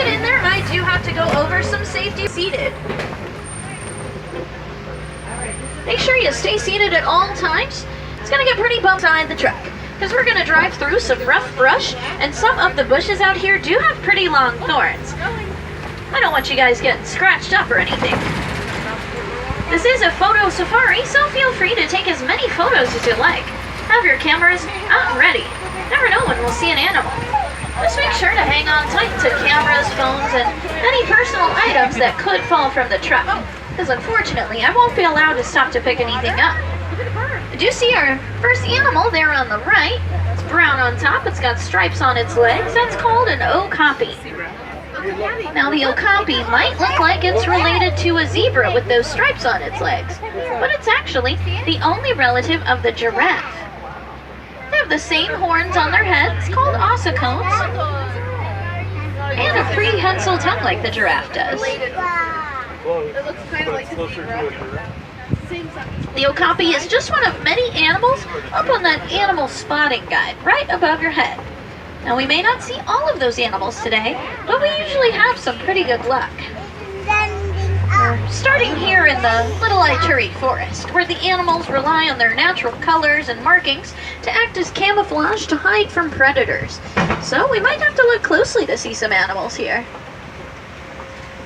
get in there, I do have to go over some safety. Seated. Make sure you stay seated at all times. It's gonna get pretty bumped inside the truck, because we're gonna drive through some rough brush, and some of the bushes out here do have pretty long thorns. I don't want you guys getting scratched up or anything. This is a photo safari, so feel free to take as many photos as you like. Have your cameras out and ready. Never know when we'll see an animal. Just make sure to hang on tight to cameras, phones, and any personal items that could fall from the truck, because unfortunately I won't be allowed to stop to pick anything up. Did you see our first animal there on the right? It's brown on top, it's got stripes on its legs. That's called an okapi. Now the okapi might look like it's related to a zebra with those stripes on its legs, but it's actually the only relative of the giraffe. They have the same horns on their heads, called ossicones, and a prehensile tongue like the giraffe does. It looks kind of like a zebra. The okapi is just one of many animals up on that animal spotting guide right above your head. Now we may not see all of those animals today, but we usually have some pretty good luck. We're starting here in the Little Ituri Forest, where the animals rely on their natural colors and markings to act as camouflage to hide from predators. So we might have to look closely to see some animals here.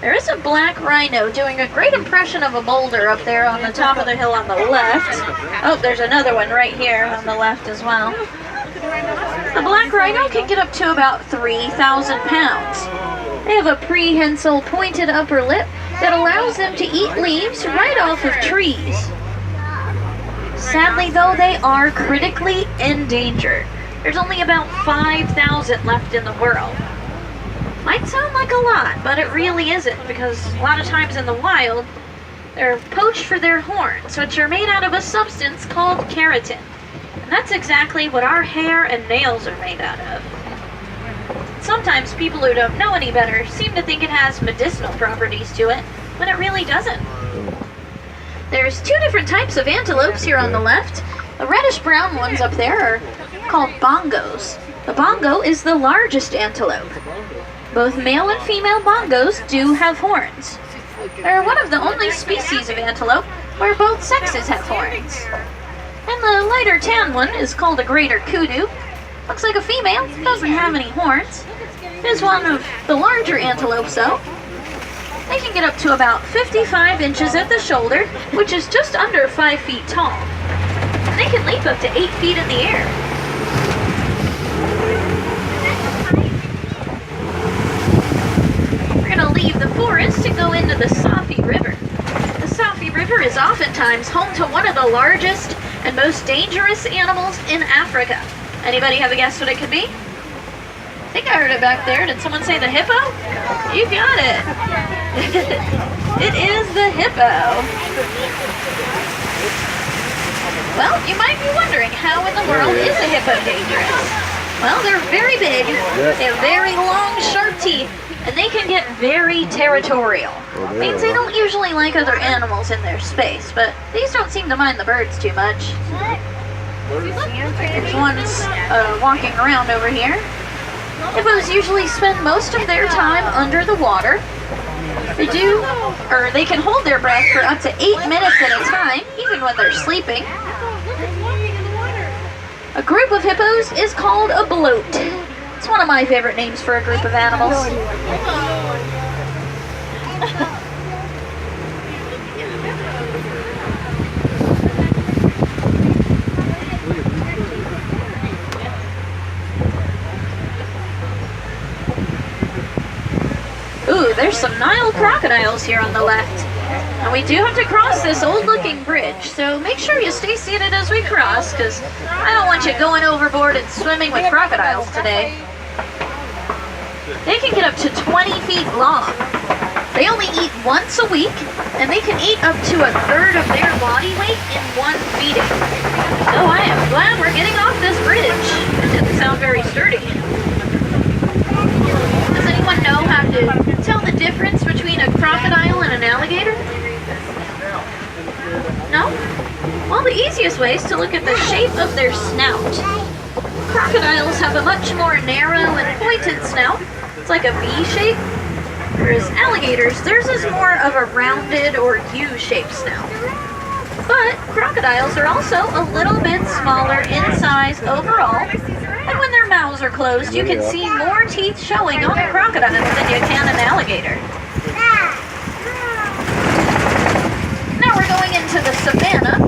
There is a black rhino doing a great impression of a boulder up there on the top of the hill on the left. Oh, there's another one right here on the left as well. The black rhino can get up to about 3,000 pounds. They have a prehensile pointed upper lip that allows them to eat leaves right off of trees. Sadly though, they are critically endangered. There's only about 5,000 left in the world. Might sound like a lot, but it really isn't, because a lot of times in the wild, they're poached for their horns, which are made out of a substance called keratin. And that's exactly what our hair and nails are made out of. Sometimes people who don't know any better seem to think it has medicinal properties to it, when it really doesn't. There's two different types of antelopes here on the left. The reddish-brown ones up there are called bongos. The bongo is the largest antelope. Both male and female bongos do have horns. They're one of the only species of antelope where both sexes have horns. And the lighter tan one is called a greater kudu. Looks like a female, doesn't have any horns. Is one of the larger antelopes though. They can get up to about 55 inches at the shoulder, which is just under 5 feet tall. And they can leap up to 8 feet in the air. We're gonna leave the forest to go into the Safi River. The Safi River is oftentimes home to one of the largest and most dangerous animals in Africa. Anybody have a guess what it could be? I think I heard it back there. Did someone say the hippo? You got it. It is the hippo. Well, you might be wondering, how in the world is a hippo dangerous? Well, they're very big, they have very long, sharp teeth, and they can get very territorial. Means they don't usually like other animals in their space, but these don't seem to mind the birds too much. There's one walking around over here. Hippos usually spend most of their time under the water. They can hold their breath for up to 8 minutes at a time, even when they're sleeping. A group of hippos is called a bloat. It's one of my favorite names for a group of animals. Ooh, there's some Nile crocodiles here on the left. And we do have to cross this old-looking bridge, so make sure you stay seated as we cross, because I don't want you going overboard and swimming with crocodiles today. They can get up to 20 feet long. They only eat once a week, and they can eat up to a third of their body weight in one feeding. So I am glad we're getting off this bridge. It didn't sound very sturdy. Does anyone know how to tell the difference between a crocodile and an alligator? No? Well, the easiest way is to look at the shape of their snout. Crocodiles have a much more narrow and pointed snout. It's like a V shape, Whereas alligators, theirs is more of a rounded or U-shaped snout. But crocodiles are also a little bit smaller in size overall, and when their mouths are closed, you can see more teeth showing on a crocodile than you can an alligator. Now we're going into the savannah.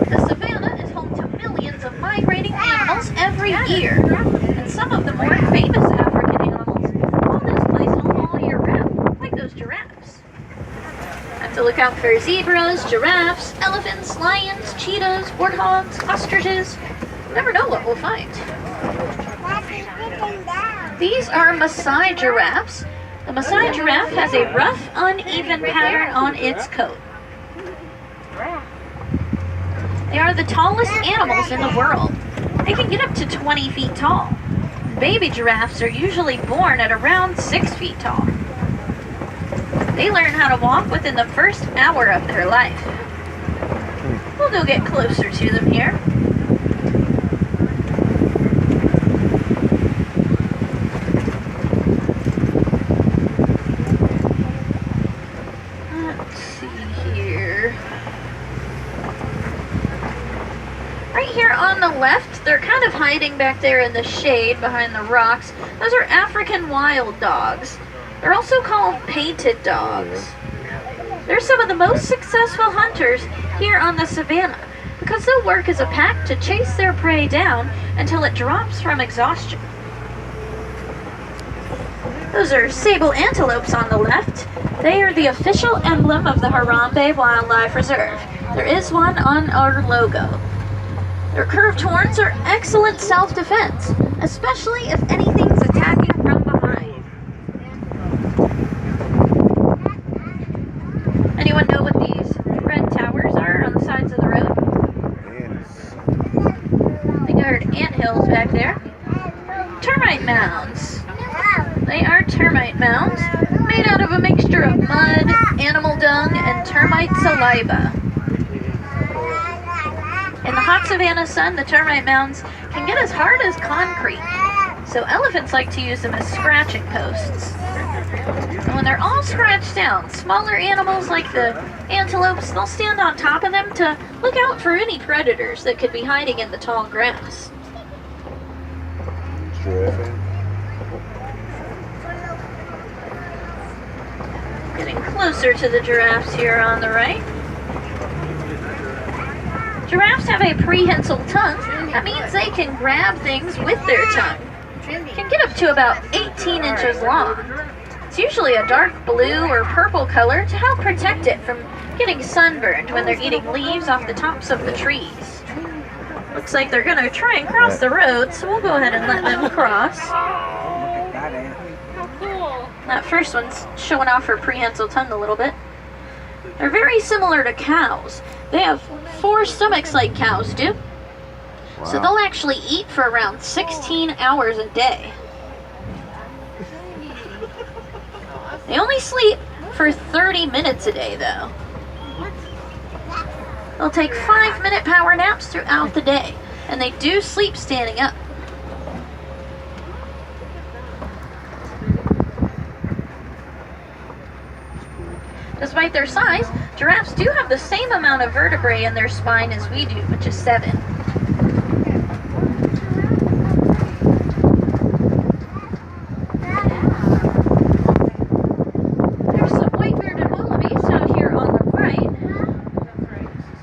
The savannah is home to millions of migrating animals every year, and some of the more famous African animals call this place home all year round, like those giraffes. Have to look out for zebras, giraffes, elephants, lions, cheetahs, warthogs, ostriches. Never know what we'll find. These are Maasai giraffes. The Maasai giraffe has a rough, uneven pattern on its coat. They are the tallest animals in the world. They can get up to 20 feet tall. Baby giraffes are usually born at around 6 feet tall. They learn how to walk within the first hour of their life. We'll go get closer to them here. Let's see here. Right here on the left, they're kind of hiding back there in the shade behind the rocks. Those are African wild dogs. They're also called painted dogs. They're some of the most successful hunters here on the savannah because they'll work as a pack to chase their prey down until it drops from exhaustion. Those are sable antelopes on the left. They are the official emblem of the Harambe Wildlife Reserve. There is one on our logo. Their curved horns are excellent self-defense, especially if anything's attacking from behind. Anyone know what these red towers are on the sides of the road? I think I heard anthills back there. Termite mounds. They are termite mounds made out of a mixture of mud, animal dung, and termite saliva. In the hot savanna sun, the termite mounds can get as hard as concrete, so elephants like to use them as scratching posts. And when they're all scratched down, smaller animals like the antelopes, they'll stand on top of them to look out for any predators that could be hiding in the tall grass. Getting closer to the giraffes here on the right. Giraffes have a prehensile tongue. That means they can grab things with their tongue. It can get up to about 18 inches long. It's usually a dark blue or purple color to help protect it from getting sunburned when they're eating leaves off the tops of the trees. Looks like they're going to try and cross the road, so we'll go ahead and let them cross. That first one's showing off her prehensile tongue a little bit. They're very similar to cows. They have 4 stomachs like cows do. Wow. So they'll actually eat for around 16 hours a day. They only sleep for 30 minutes a day though. They'll take 5-minute power naps throughout the day, and they do sleep standing up. Despite their size, giraffes do have the same amount of vertebrae in their spine as we do, which is 7. There's some white-bearded wallabies out here on the right,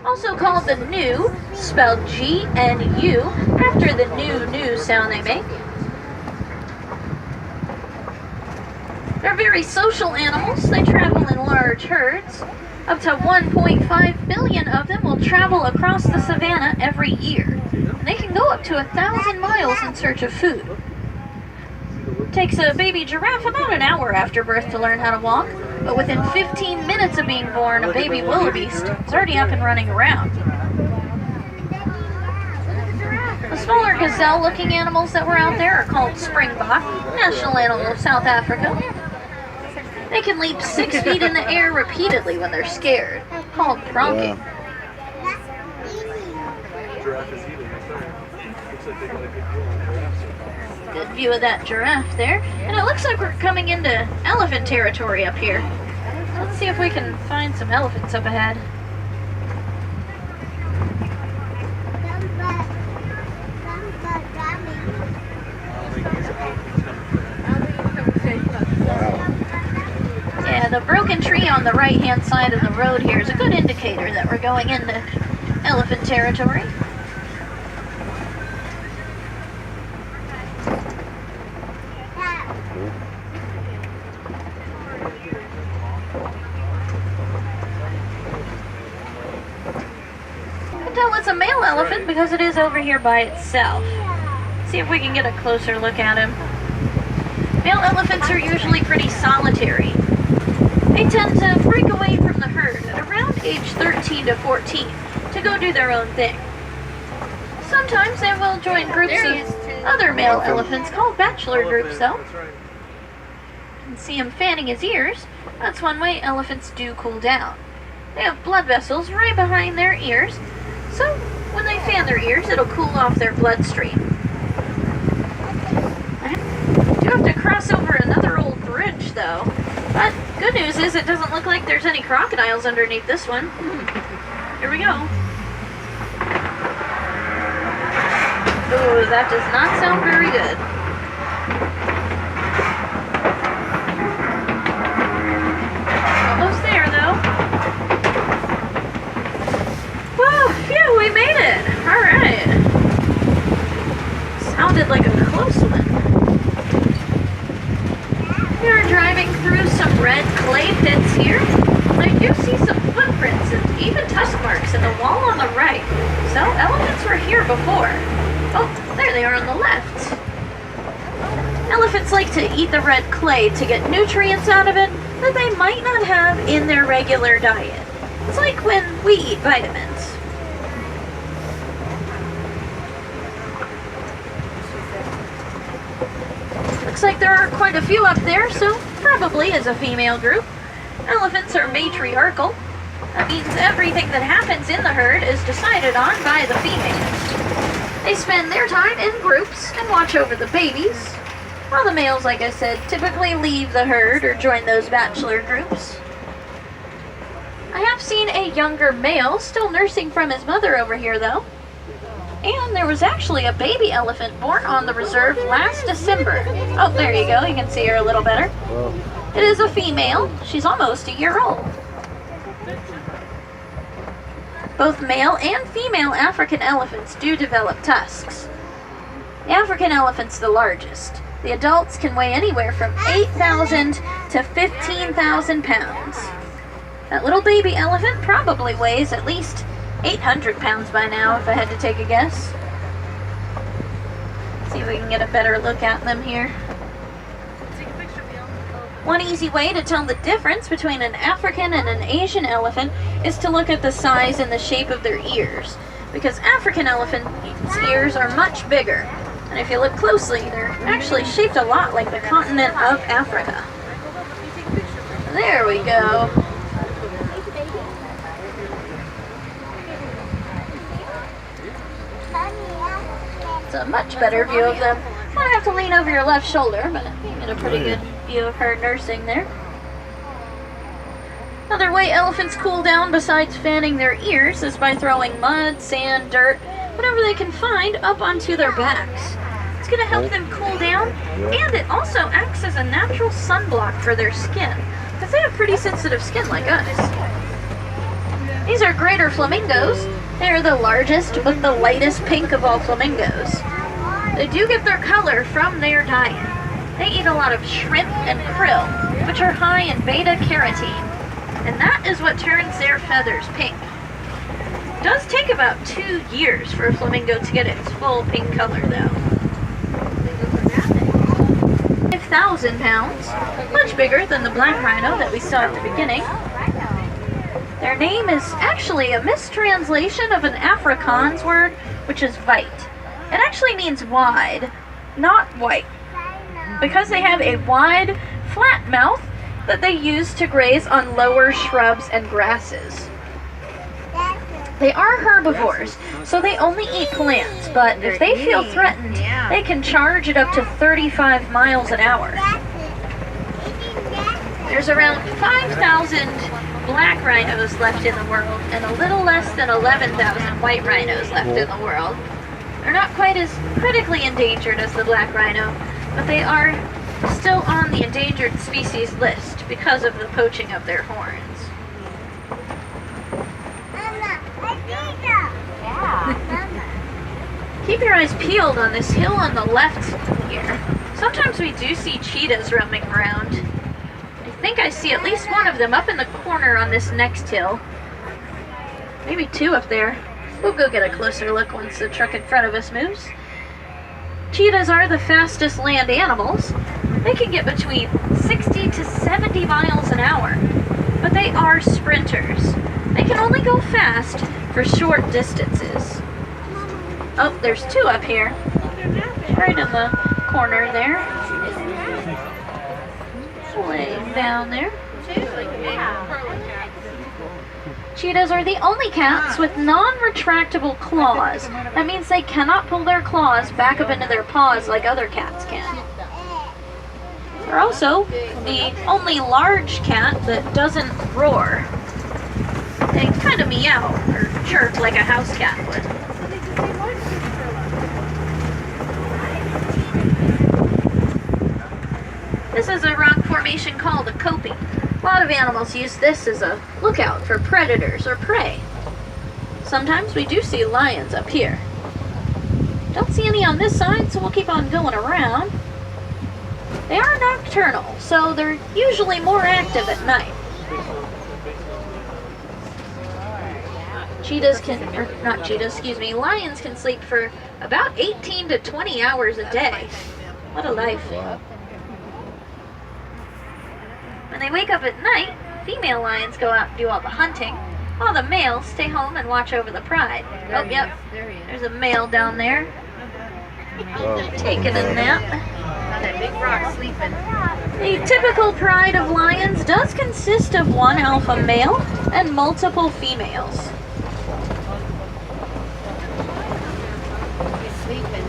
also called the gnu, spelled G-N-U, after the new sound they make. They're very social animals. They travel in large herds. Up to 1.5 billion of them will travel across the savannah every year. And they can go up to 1,000 miles in search of food. It takes a baby giraffe about an hour after birth to learn how to walk, but within 15 minutes of being born, a baby wildebeest is already up and running around. The smaller gazelle-looking animals that were out there are called springbok, national animal of South Africa. They can leap 6 feet in the air repeatedly when they're scared, called pronking. Good view of that giraffe there. And it looks like we're coming into elephant territory up here. Let's see if we can find some elephants up ahead. Yeah, the broken tree on the right-hand side of the road here is a good indicator that we're going into elephant territory. I can tell it's a male elephant because it is over here by itself. See if we can get a closer look at him. Male elephants are usually pretty solitary. They tend to break away from the herd at around age 13 to 14 to go do their own thing. Sometimes they will join groups of other male elephants called bachelor groups though. You can see him fanning his ears. That's one way elephants do cool down. They have blood vessels right behind their ears, so when they fan their ears it'll cool off their bloodstream. I do have to cross over another old bridge though. But good news is it doesn't look like there's any crocodiles underneath this one. Here we go. Ooh, that does not sound very good. Almost there though. Whoa, phew, we made it. Alright. Sounded like a close one. We are driving through some red clay pits here. I do see some footprints and even tusk marks in the wall on the right. So elephants were here before. Oh, there they are on the left. Elephants like to eat the red clay to get nutrients out of it that they might not have in their regular diet. It's like when we eat vitamins. Looks like there are quite a few up there, so probably is a female group. Elephants are matriarchal. That means everything that happens in the herd is decided on by the females. They spend their time in groups and watch over the babies, while the males, like I said, typically leave the herd or join those bachelor groups. I have seen a younger male still nursing from his mother over here, though. And there was actually a baby elephant born on the reserve last December. Oh, there you go. You can see her a little better. It is a female. She's almost a year old. Both male and female African elephants do develop tusks. The African elephant's the largest. The adults can weigh anywhere from 8,000 to 15,000 pounds. That little baby elephant probably weighs at least 800 pounds by now, if I had to take a guess. See if we can get a better look at them here. One easy way to tell the difference between an African and an Asian elephant is to look at the size and the shape of their ears, because African elephants' ears are much bigger, and if you look closely, they're actually shaped a lot like the continent of Africa. There we go. It's a much better view of them. Might have to lean over your left shoulder, but you get a pretty good view of her nursing there. Another way elephants cool down besides fanning their ears is by throwing mud, sand, dirt, whatever they can find up onto their backs. It's going to help them cool down, and it also acts as a natural sunblock for their skin, because they have pretty sensitive skin like us. These are greater flamingos. They are the largest but the lightest pink of all flamingos. They do get their color from their diet. They eat a lot of shrimp and krill, which are high in beta-carotene, and that is what turns their feathers pink. It does take about 2 years for a flamingo to get its full pink color, though. 5,000 pounds, much bigger than the black rhino that we saw at the beginning. Their name is actually a mistranslation of an Afrikaans word, which is weit. It actually means wide, not white, because they have a wide, flat mouth that they use to graze on lower shrubs and grasses. They are herbivores, so they only eat plants, but if they feel threatened, they can charge at up to 35 miles an hour. There's around 5,000 black rhinos left in the world, and a little less than 11,000 white rhinos left in the world. They're not quite as critically endangered as the black rhino, but they are still on the endangered species list because of the poaching of their horns. Keep your eyes peeled on this hill on the left here. Sometimes we do see cheetahs roaming around. I think I see at least one of them up in the corner on this next hill. Maybe two up there. We'll go get a closer look once the truck in front of us moves. Cheetahs are the fastest land animals. They can get between 60 to 70 miles an hour, but they are sprinters. They can only go fast for short distances. Oh, there's two up here, right in the corner there. Laying down there. Cheetahs are the only cats with non-retractable claws. That means they cannot pull their claws back up into their paws like other cats can. They're also the only large cat that doesn't roar. They kind of meow or chirp like a house cat would. This is a rock formation called a coping. A lot of animals use this as a lookout for predators or prey. Sometimes we do see lions up here. Don't see any on this side, so we'll keep on going around. They are nocturnal, so they're usually more active at night. Lions can sleep for about 18 to 20 hours a day. What a life. When they wake up at night, female lions go out and do all the hunting, while the males stay home and watch over the pride. Oh, yep, there's a male down there, taking a nap. On that big rock sleeping. The typical pride of lions does consist of one alpha male and multiple females. Sleeping.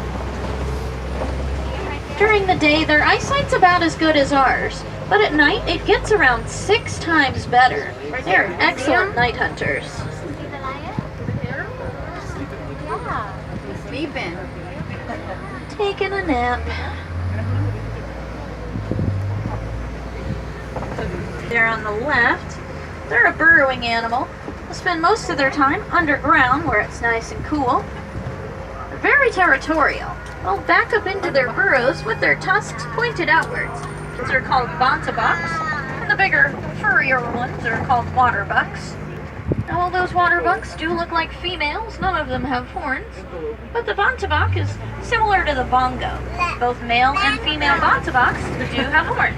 During the day, their eyesight's about as good as ours, but at night it gets around 6 times better. They're excellent night hunters. Sleeping. Taking a nap. There on the left, they're a burrowing animal. They spend most of their time underground where it's nice and cool. They're very territorial. They'll back up into their burrows with their tusks pointed outwards. These are called bantabucks, and the bigger, furrier ones are called waterbucks. Now, all those waterbucks do look like females. None of them have horns, but the bantabuck is similar to the bongo. Both male and female bantabucks do have horns.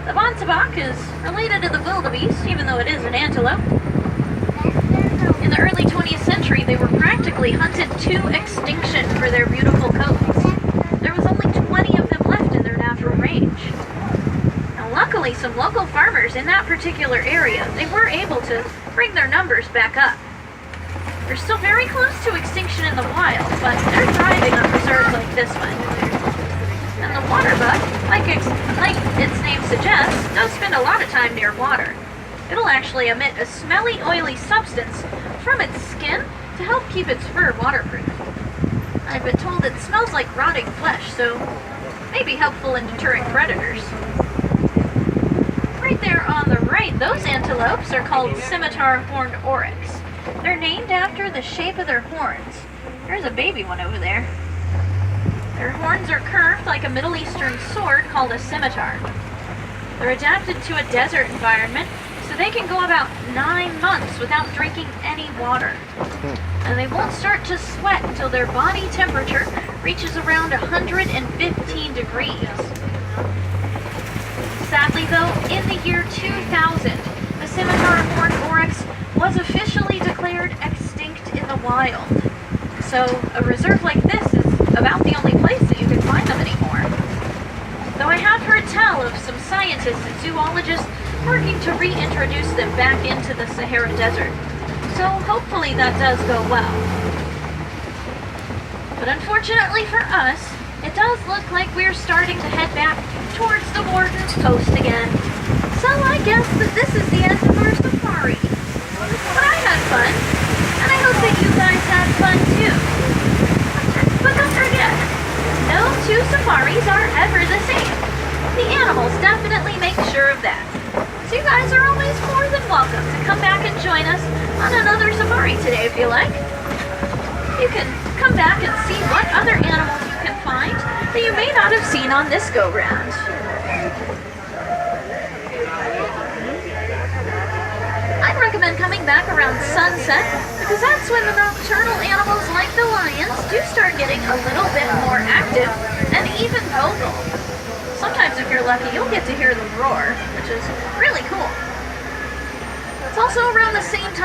The bantabuck is related to the wildebeest, even though it is an antelope. In the early 20th century, they were practically hunted to extinction for their beautiful coats. There was only 20 of them left in their natural range. Now, luckily, some local farmers in that particular area, they were able to bring their numbers back up. They're still very close to extinction in the wild, but they're thriving on reserves like this one. And the waterbuck, like its name suggests, does spend a lot of time near water. It'll actually emit a smelly, oily substance from its skin to help keep its fur waterproof. I've been told it smells like rotting flesh, so may be helpful in deterring predators. Right there on the right, those antelopes are called scimitar horned oryx. They're named after the shape of their horns. There's a baby one over there. Their horns are curved like a Middle Eastern sword called a scimitar. They're adapted to a desert environment, so they can go about 9 months without drinking any water. And they won't start to sweat until their body temperature reaches around 115 degrees. Sadly though, in the year 2000, the scimitar horned oryx was officially declared extinct in the wild. So a reserve like this is about the only place that you can find them anymore. Though I have heard tell of some scientists and zoologists working to reintroduce them back into the Sahara Desert. so hopefully that does go well. But unfortunately for us, it does look like we're starting to head back towards the warden's post again. So I guess that this is the end of our safari. But I had fun, and I hope that you guys had fun too. But don't forget, no two safaris are ever the same. The animals definitely make sure of that. So you guys are always more than welcome to come back and join us on another safari today if you like. You can come back and see what other animals you can find that you may not have seen on this go-round. I'd recommend coming back around sunset because that's when the nocturnal animals like the lions do start getting a little bit more active and even vocal. Sometimes if you're lucky, you'll get to hear them roar, which is really cool. It's also around the same time